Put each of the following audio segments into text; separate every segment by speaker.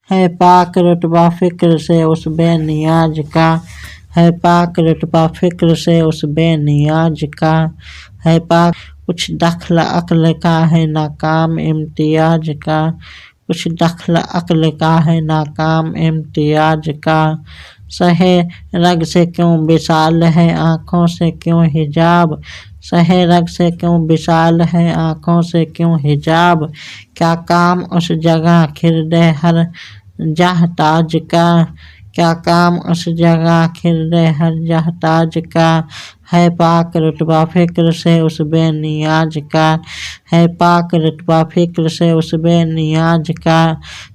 Speaker 1: ہے پاک رتبہ فکر سے اس بے نیاز کا، ہے پاک رتبہ فکر سے اس بے نیاز کا، ہے پاک کچھ دخل عقل کا ہے ناکام امتیاز کا، کچھ دخل عقل کا ہے ناکام امتیاز کا، سہے رگ سے کیوں وصال ہے آنکھوں سے کیوں حجاب، سہے رگ سے کیوں وصال ہے آنکھوں سے کیوں حجاب، کیا کام اس جگہ خرد ہر جہ تاج کا، کیا کام اس جگہ خرد ہر جہ تاج کا، ہے پاک رتبہ فکر سے اس بے نیاز کا، ہے پاک رتبہ فکر سے اس بے نیاز کا،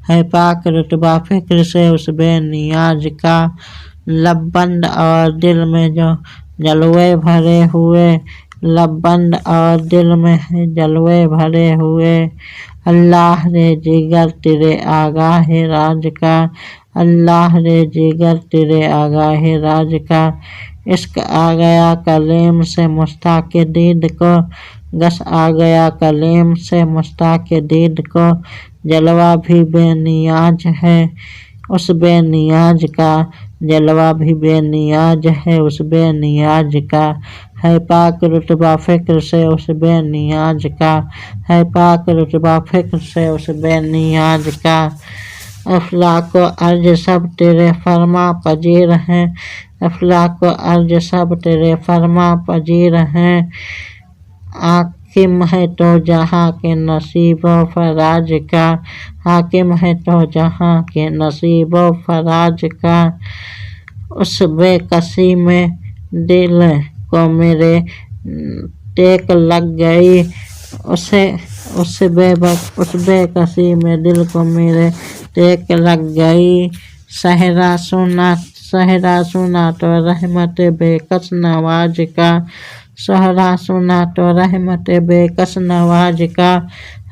Speaker 1: ہے پاک رتبہ فکر سے اس بے نیاز کا، لب بند اور دل میں جو جلوے بھرے ہوئے، لب بند اور دل میں جلوے بھرے ہوئے، اللہ رے جگر تیرے آگاہ راج کا، اللہ رے جگر تیرے آگاہ راج کا، عشق آ گیا کلیم سے مشتاق دید کو، گس آ گیا کلیم سے مشتاق دید کو، جلوہ بھی بے نیاز ہے اس بے نیاز کا، جلوہ بھی بے نیاز ہے اس بے نیاز کا، ہے پاک رتبہ فکر سے اس بے نیاز کا، ہے پاک رتبہ فکر سے اس بے نیاز کا، افلاک و ارض سب تیرے فرما پذیر ہیں، افلاک و ارض سب تیرے فرما پذیر ہیں، حاکم ہے تو جہاں کے نصیب و فراز کا، حاکم ہے تو جہاں کے نصیب و فراز کا، اس بے کسی میں دل کو میرے ٹیک لگ گئی، اس بے کسی میں دل کو میرے ٹیک لگ گئی، صحرا سنا تو رحمت بے کس نواز کا، صحرا سنا تو رحمت بے کس نواز کا،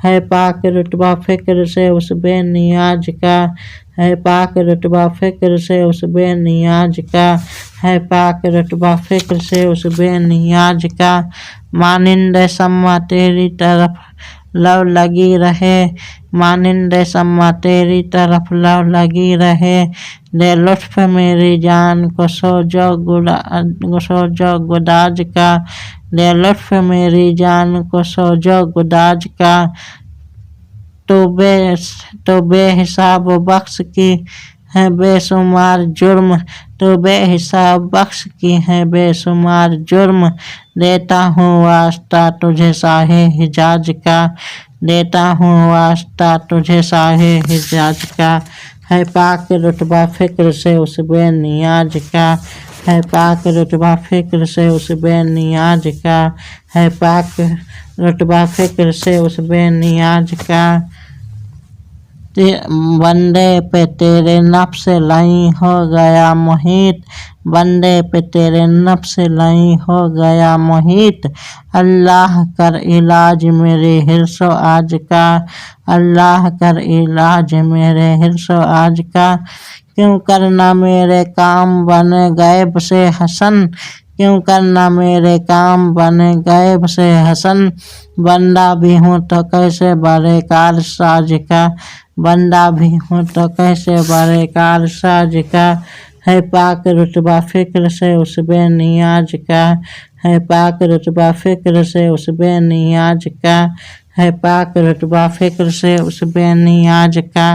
Speaker 1: ہے پاک رتبہ فکر سے اس بے نیاز کا، ہے پاک رتبہ فکر سے اس بے نیاز کا، ہے پاک رتبہ فکر سے اس بے نیاز کا، مانند شمع تیری طرف لو لگی رہے، مانند شمع تیری طرف لو لگی رہے، دے لطف میری جان کو سوجو گداز کا، دے لطف میری جان کو سوجو گداز کا، تو بے حساب بخش کی ہے بے شمار جرم، تو بے حساب بخش کی ہے بے شمار جرم، دیتا ہوں واسطہ تجھے شاہ حجاز کا، دیتا ہوں واسطہ تجھے شاہ حجاز کا، ہے پاک رتبہ فکر سے اس بے نیاز کا، ہے پاک رتبہ فکر سے اس بے نیاز کا، ہے پاک رتبہ فکر سے اس بے نیاز کا، بندے پہ تیرے نفس لائیں ہو گیا محیط، بندے پہ تیرے نفس لائیں ہو گیا محیط، اللہ کر علاج میرے حرص و عاج کا، اللہ کر علاج میرے حرص و عاج کا، کیوں کرنا میرے کام بنے غیب سے حسن، کیوں کرنا میرے کام بنے غیب سے حسن، بندہ بھی ہوں تو کیسے بڑے کار ساز کا، بندہ بھی ہوں تو کیسے بڑے کار ساز کا، ہے پاک رتبہ فکر سے اس بے نیاز کا، ہے پاک رتبہ فکر سے اس بے نیاز کا، ہے پاک رتبہ فکر سے اس بے نیاز کا۔